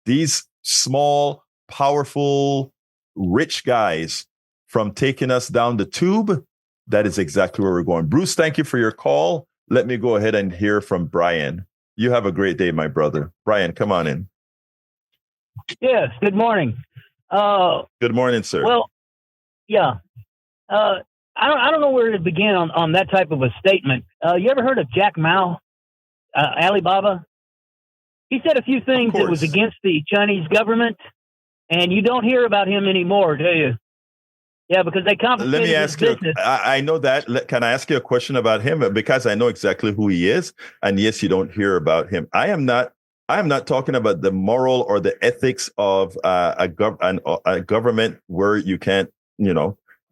Speaker 1: these small, powerful, rich guys from taking us down the tube, that is exactly where we're going. Bruce, thank you for your call. Let me go ahead and hear from Brian. You have a great day, my brother. Brian, come on in.
Speaker 7: Yes, good morning.
Speaker 1: Good morning, sir.
Speaker 7: Well, yeah. I don't know where to begin on that type of a statement. You ever heard of Jack Ma, Alibaba? He said a few things that was against the Chinese government, and you don't hear about him anymore, do you? Yeah, because they confiscated
Speaker 1: Let me ask you.
Speaker 7: business.
Speaker 1: I know that. Can I ask you a question about him? Because I know exactly who he is, and yes, you don't hear about him. I am not talking about the moral or the ethics of a government where you can't,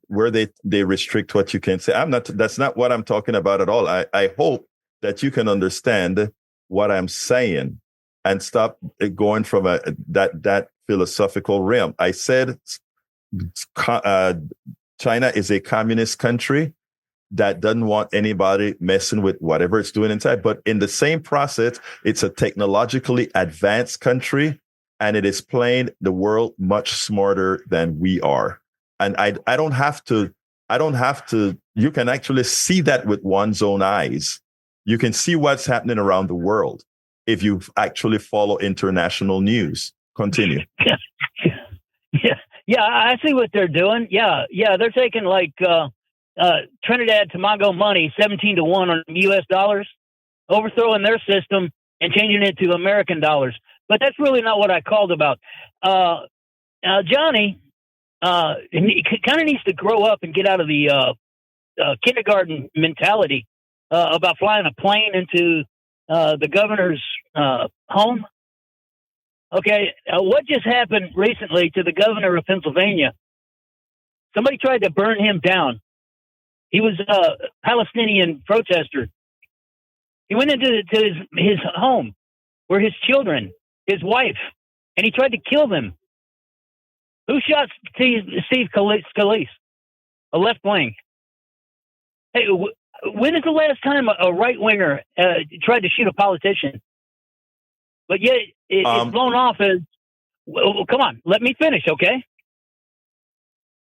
Speaker 1: where they restrict what you can say. That's not what I'm talking about at all. I hope that you can understand what I'm saying and stop going from that philosophical realm. I said China is a communist country that doesn't want anybody messing with whatever it's doing inside. But in the same process, it's a technologically advanced country, and it is playing the world much smarter than we are. And I don't have to. You can actually see that with one's own eyes. You can see what's happening around the world if you actually follow international news. Continue.
Speaker 7: Yeah, I see what they're doing. Yeah, they're taking like Trinidad Tobago money, 17-1 on U.S. dollars, overthrowing their system and changing it to American dollars. But that's really not what I called about. Johnny, he kind of needs to grow up and get out of the kindergarten mentality about flying a plane into the governor's home. Okay, what just happened recently to the governor of Pennsylvania? Somebody tried to burn him down. He was a Palestinian protester. He went into his home where his children, his wife, and he tried to kill them. Who shot Steve Scalise? A left wing. Hey, when is the last time a right winger tried to shoot a politician? But yet it's blown off as, well, come on, let me finish, okay?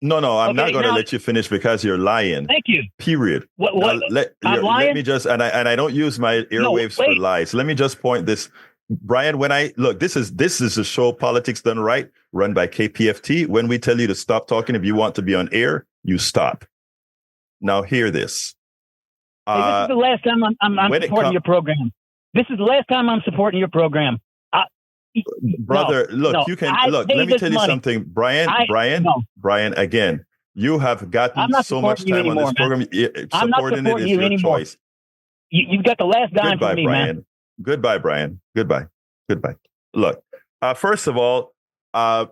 Speaker 1: No, I'm not going to let you finish because you're lying.
Speaker 7: Thank you.
Speaker 1: Period.
Speaker 7: I'm lying?
Speaker 1: Let me just, and I don't use my airwaves for lies. Let me just point this. Brian, this is a show, Politics Done Right, run by KPFT. When we tell you to stop talking, if you want to be on air, you stop. Now hear this.
Speaker 7: Hey, this is the last time I'm supporting your program. This is the last time I'm supporting your program.
Speaker 1: Brother, look, you can look. Let me tell you something, Brian. Again, you have gotten so much time on this program. Supporting it is your choice.
Speaker 7: You've got the last dime
Speaker 1: from
Speaker 7: me,
Speaker 1: Brian.
Speaker 7: man.
Speaker 1: Goodbye, Brian. Goodbye. Look, first of all,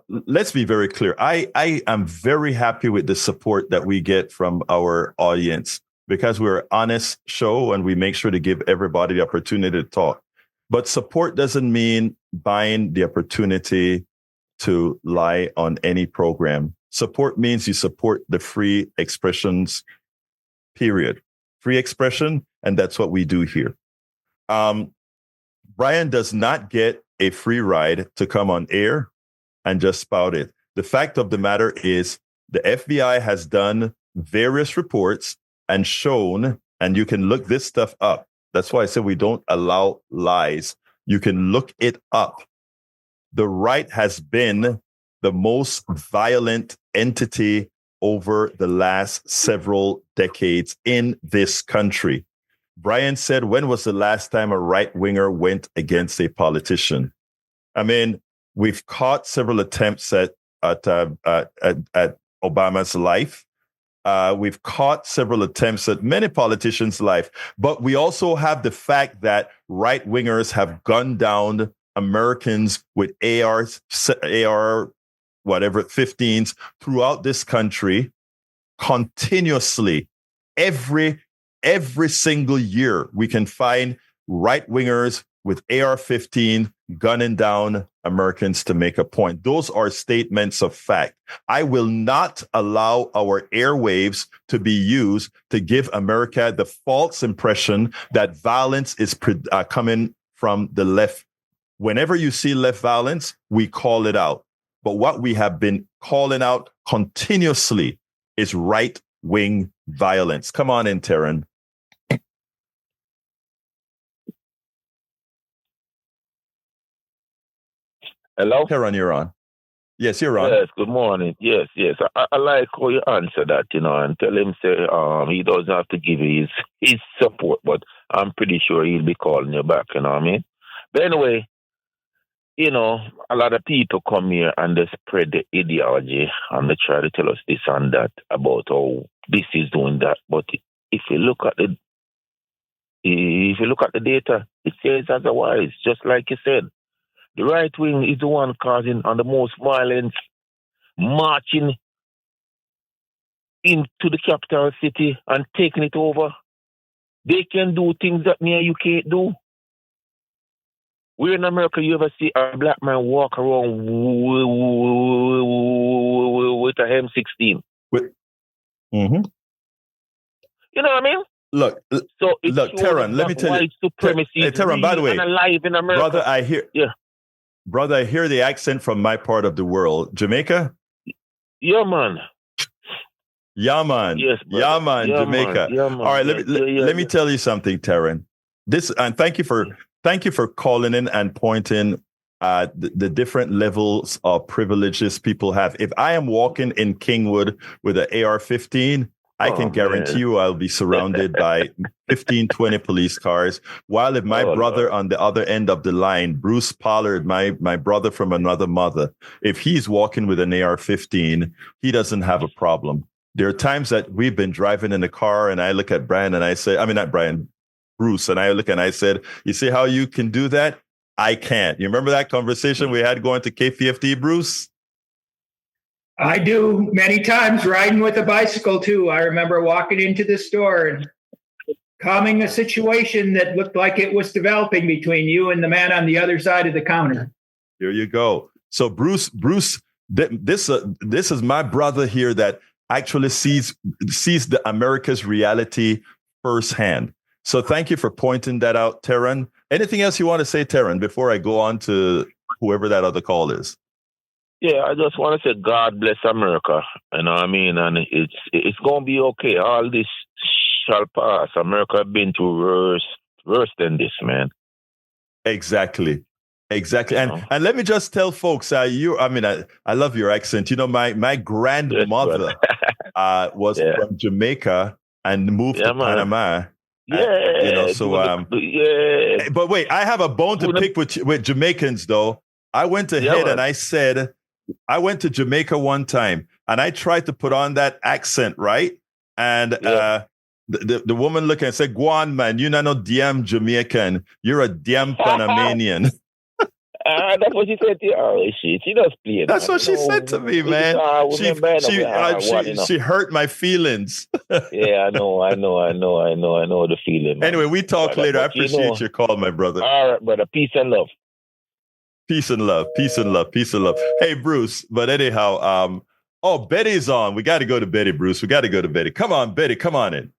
Speaker 1: let's be very clear. I am very happy with the support that we get from our audience because we're an honest show and we make sure to give everybody the opportunity to talk. But support doesn't mean buying the opportunity to lie on any program. Support means you support the free expressions, period. Free expression, and that's what we do here. Brian does not get a free ride to come on air and just spout it. The fact of the matter is the FBI has done various reports and shown, and you can look this stuff up. That's why I said we don't allow lies. You can look it up. The right has been the most violent entity over the last several decades in this country. Brian said, when was the last time a right winger went against a politician? I mean, we've caught several attempts at Obama's life. We've caught several attempts at many politicians' life, but we also have the fact that right wingers have gunned down Americans with AR 15s throughout this country continuously. Every single year, we can find right wingers with AR-15 gunning down Americans to make a point. Those are statements of fact. I will not allow our airwaves to be used to give America the false impression that violence is coming from the left. Whenever you see left violence, we call it out. But what we have been calling out continuously is right-wing violence. Come on in, Taryn.
Speaker 5: Hello?
Speaker 1: Taryn, you're on. Yes, you're on.
Speaker 8: Yes, good morning. Yes. I like how you answer that, and tell him, say, he doesn't have to give his support, but I'm pretty sure he'll be calling you back, you know what I mean? But anyway, you know, a lot of people come here and they spread the ideology and they try to tell us this and that about how this is doing that. But if you look at the data, it says otherwise. Just like you said, the right wing is the one causing on the most violence, marching into the capital city and taking it over. They can do things that me and you can't do. Where in America you ever see a black man walk around with a M16?
Speaker 1: Mm-hmm.
Speaker 8: You know what I mean?
Speaker 1: Look, Terran, let me tell you.
Speaker 8: Supremacy
Speaker 1: Terran, by the way,
Speaker 8: alive in America.
Speaker 1: Brother, I hear the accent from my part of the world. Jamaica?
Speaker 8: Yeah, man.
Speaker 1: Yeah, man.
Speaker 8: Yes,
Speaker 1: yeah, man.
Speaker 8: Yeah,
Speaker 1: Jamaica.
Speaker 8: man. Yeah, man.
Speaker 1: All right, let me tell you something, Terran. And thank you for calling in and pointing the different levels of privileges people have. If I am walking in Kingwood with an AR-15, I can guarantee you I'll be surrounded by 15, 20 police cars. While if my brother on the other end of the line, Bruce Pollard, my brother from another mother, if he's walking with an AR-15, he doesn't have a problem. There are times that we've been driving in the car and I look at Brian and I say, Bruce, and I look and I said, you see how you can do that? I can't. You remember that conversation we had going to KPFT, Bruce?
Speaker 4: I do many times, riding with a bicycle too. I remember walking into the store and calming a situation that looked like it was developing between you and the man on the other side of the counter.
Speaker 1: Here you go. So Bruce, this is my brother here that actually sees the America's reality firsthand. So thank you for pointing that out, Terran. Anything else you want to say, Terran, before I go on to whoever that other call is?
Speaker 8: Yeah, I just want to say God bless America. You know what I mean? And it's going to be okay. All this shall pass. America been through worse than this, man.
Speaker 1: Exactly. And let me just tell folks, I love your accent. You know, my grandmother was from Jamaica and moved to Panama. But wait, I have a bone to pick with Jamaicans, though. I went ahead and I said, I went to Jamaica one time and I tried to put on that accent, right? And the woman looked and said, "Go on, man, you're not no damn Jamaican. You're a damn Panamanian."
Speaker 8: That's what she said to you. Oh, she does play.
Speaker 1: That's what she said to me, man. She hurt my feelings.
Speaker 8: Yeah, I know the feeling. Man.
Speaker 1: Anyway, we talk later. I appreciate your call, my brother.
Speaker 8: All right, brother. Peace and love.
Speaker 1: Peace and love. Hey, Bruce. But anyhow, Betty's on. We got to go to Betty, Bruce. We got to go to Betty. Come on, Betty. Come on in.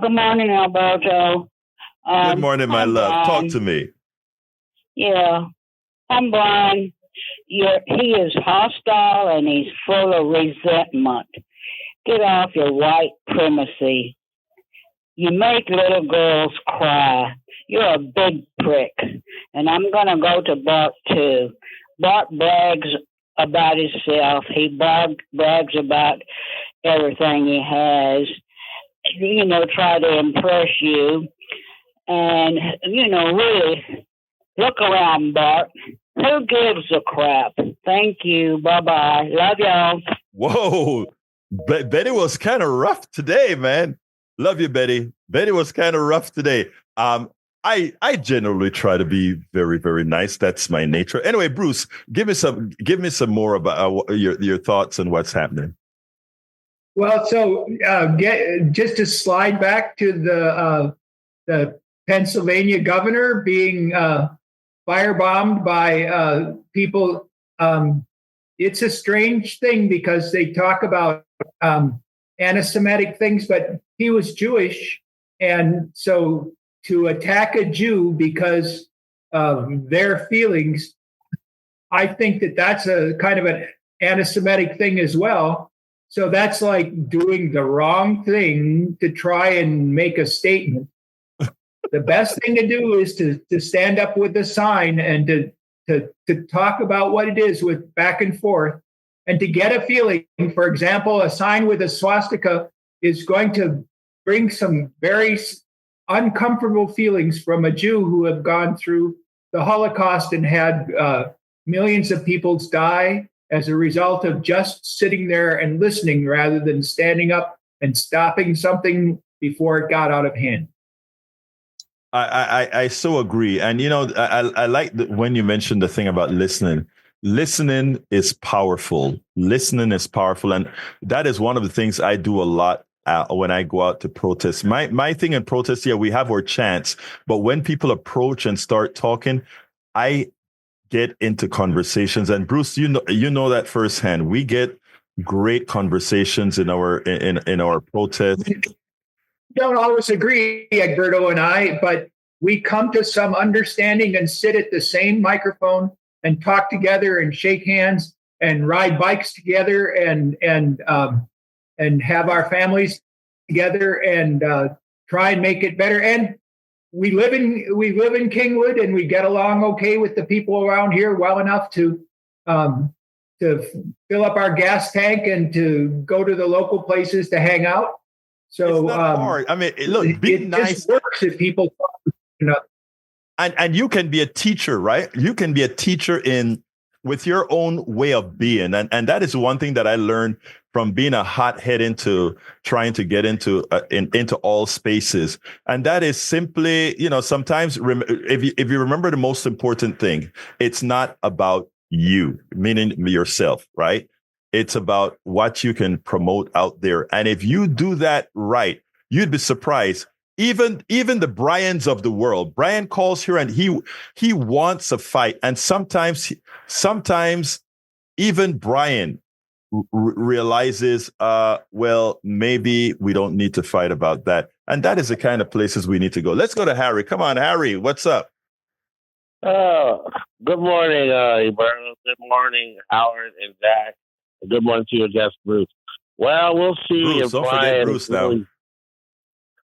Speaker 9: Good morning, Alberto.
Speaker 1: Good morning, my love. Talk to me.
Speaker 9: Yeah, I'm Brian. He is hostile and he's full of resentment. Get off your white primacy. You make little girls cry. You're a big prick. And I'm going to go to Bart, too. Bart brags about himself. He brags about everything he has. Try to impress you. And, really, look around, Bart. Who gives a crap? Thank you. Bye-bye. Love y'all.
Speaker 1: Whoa. Betty was kind of rough today, man. Love you, Betty. Betty was kind of rough today. I generally try to be very, very nice. That's my nature. Anyway, Bruce, give me some more about your thoughts and what's happening.
Speaker 4: Well, so just to slide back to the Pennsylvania governor being firebombed by people. It's a strange thing because they talk about anti-Semitic things, but he was Jewish, and so to attack a Jew because of their feelings, I think that's a kind of an anti-Semitic thing as well. So that's like doing the wrong thing to try and make a statement. The best thing to do is to stand up with a sign and to talk about what it is with back and forth and to get a feeling. For example, a sign with a swastika is going to bring some very uncomfortable feelings from a Jew who have gone through the Holocaust and had millions of people die as a result of just sitting there and listening rather than standing up and stopping something before it got out of hand.
Speaker 1: I so agree. And, I like when you mentioned the thing about listening. Listening is powerful. Listening is powerful. And that is one of the things I do a lot when I go out to protest. My thing in protest, we have our chants. But when people approach and start talking, I get into conversations. And Bruce, you know that firsthand. We get great conversations in our protest.
Speaker 4: Don't always agree, Egberto and I, but we come to some understanding and sit at the same microphone and talk together and shake hands and ride bikes together and have our families together and try and make it better. And we live in Kingwood, and we get along okay with the people around here well enough to fill up our gas tank and to go to the local places to hang out. So
Speaker 1: it's not hard. I mean, look, be nice.
Speaker 4: Just works if people talk,
Speaker 1: And you can be a teacher, right? You can be a teacher with your own way of being. And that is one thing that I learned from being a hothead into trying to get into all spaces. And that is simply, sometimes if you remember the most important thing, it's not about you, meaning yourself, right? It's about what you can promote out there. And if you do that right, you'd be surprised. Even the Brians of the world, Brian calls here and he wants a fight. And sometimes even Brian realizes, well, maybe we don't need to fight about that. And that is the kind of places we need to go. Let's go to Harry. Come on, Harry. What's up?
Speaker 10: Good morning, Egberto. Good morning, Howard and Zach. Good morning to your guest, Bruce. Well, we'll see
Speaker 1: Bruce,
Speaker 10: if
Speaker 1: don't
Speaker 10: Brian...
Speaker 1: forget Bruce now.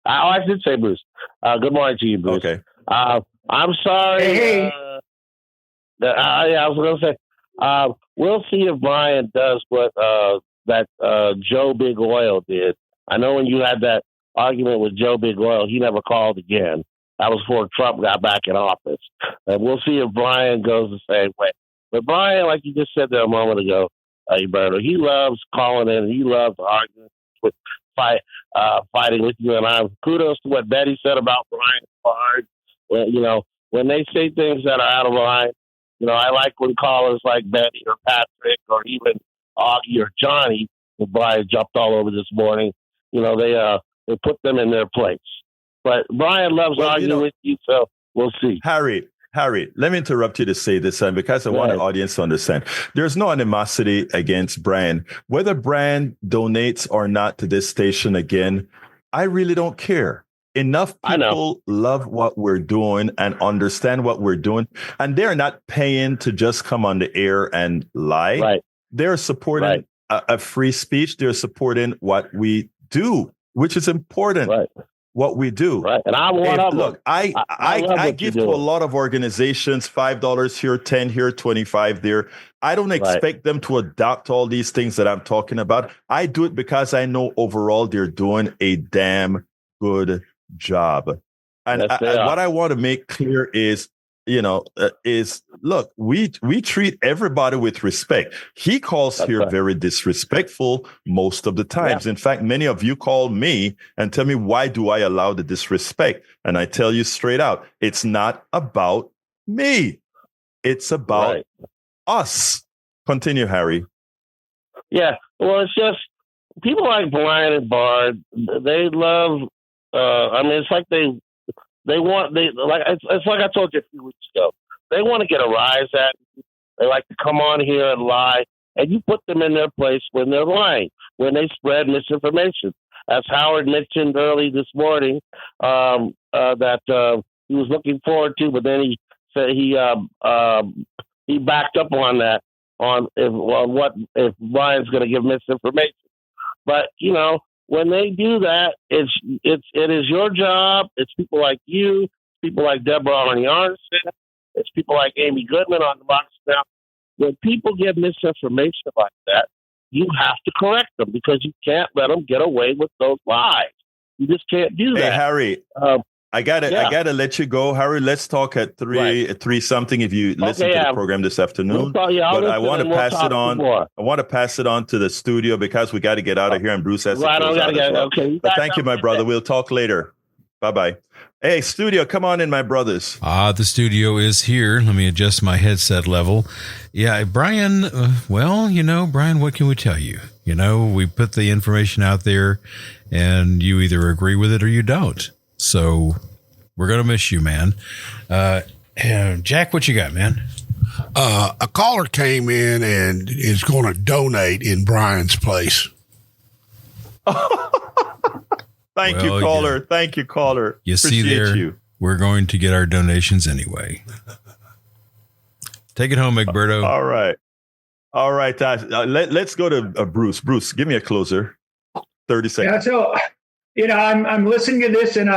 Speaker 10: I did say Bruce. Good morning to you, Bruce.
Speaker 1: Okay.
Speaker 10: I'm sorry.
Speaker 4: Hey.
Speaker 10: I was going to say, we'll see if Brian does what that Joe Big Oil did. I know when you had that argument with Joe Big Oil, he never called again. That was before Trump got back in office. And we'll see if Brian goes the same way. But Brian, like you just said there a moment ago, Egberto, he loves calling in. He loves arguing with fighting with you and I. Kudos to what Betty said about Brian Pollard. Well, when they say things that are out of line, I like when callers like Betty or Patrick or even Augie or Johnny, who Brian jumped all over this morning, they put them in their place. But Brian loves arguing with you, so we'll see.
Speaker 1: Harry, let me interrupt you to say this, and because I want the audience to understand, there's no animosity against Brian. Whether Brian donates or not to this station again, I really don't care. Enough people love what we're doing and understand what we're doing, and they're not paying to just come on the air and lie.
Speaker 10: Right.
Speaker 1: They're supporting a free speech. They're supporting what we do, which is important.
Speaker 10: Right.
Speaker 1: What we do.
Speaker 10: Right. And I'm one of them.
Speaker 1: Look, I give to a lot of organizations $5 here, 10 here, 25 there. I don't expect them to adopt all these things that I'm talking about. I do it because I know overall they're doing a damn good job. And what I want to make clear is, look, we treat everybody with respect. He calls here very disrespectful most of the times. In fact, many of you call me and tell me, why do I allow the disrespect? And I tell you straight out, it's not about me. It's about us. Continue, Harry.
Speaker 10: Yeah. Well, it's just people like Brian and Bard, they love, it's like it's like I told you a few weeks ago. They want to get a rise at you. They like to come on here and lie, and you put them in their place when they're lying, when they spread misinformation. As Howard mentioned early this morning, that he was looking forward to, but then he said he backed up on that if Brian's going to give misinformation. But when they do that, it is your job. It's people like you, people like Deborah Arnie-Arnson, it's people like Amy Goodman on the box now. When people get misinformation like that, you have to correct them because you can't let them get away with those lies. You just can't do that.
Speaker 1: Hey, Harry, I gotta let you go, Harry. Let's talk at three something. If you listen to the program this afternoon, but I want to pass it on. I want to pass it on to the studio because we got to get out of here, and Bruce has to close out as well. Okay. But thank you, my brother. We'll talk later. Bye bye. Hey, studio, come on in, my brothers.
Speaker 2: The studio is here. Let me adjust my headset level. Yeah, Brian. Brian, what can we tell you? We put the information out there, and you either agree with it or you don't. So we're going to miss you, man. Jack, what you got, man?
Speaker 3: A caller came in and is going to donate in Brian's place.
Speaker 1: Thank you, caller.
Speaker 2: Yeah.
Speaker 1: Thank you, caller.
Speaker 2: You see there, we're going to get our donations anyway. Take it home, Egberto.
Speaker 1: All right. Let's go to Bruce. Bruce, give me a closer. 30 seconds.
Speaker 4: Yeah, so I'm listening to this, and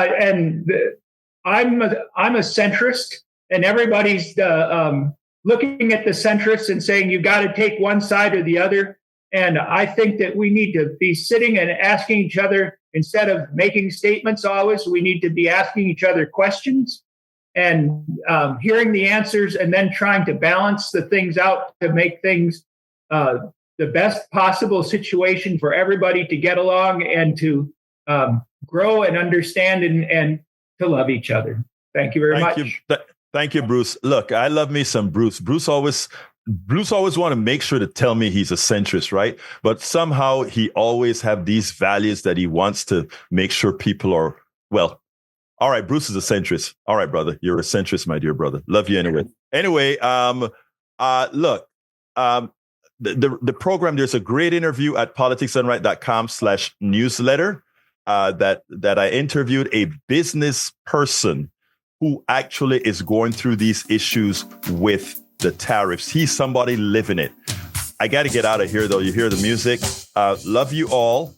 Speaker 4: I'm a centrist, and everybody's looking at the centrists and saying you got to take one side or the other. And I think that we need to be sitting and asking each other, instead of making statements always, we need to be asking each other questions and hearing the answers, and then trying to balance the things out to make things the best possible situation for everybody to get along and to grow and understand and to love each other. Thank you very much.
Speaker 1: Thank you, Bruce. Look, I love me some Bruce. Bruce always want to make sure to tell me he's a centrist, right? But somehow he always have these values that he wants to make sure people are, well, all right, Bruce is a centrist. All right, brother, you're a centrist, my dear brother. Love you anyway. Anyway, look, the program, there's a great interview at politicsdoneright.com/newsletter that I interviewed a business person who actually is going through these issues with the tariffs. He's somebody living it. I got to get out of here, though. You hear the music. Love you all.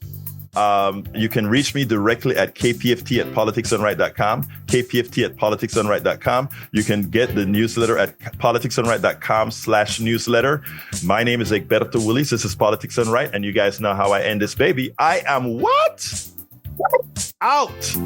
Speaker 1: You can reach me directly at kpft@politicsdoneright.com, kpft@politicsdoneright.com. You can get the newsletter at politicsdoneright.com/newsletter. My name is Egberto Willies. This is Politics Done Right, and you guys know how I end this baby. I am what? Out.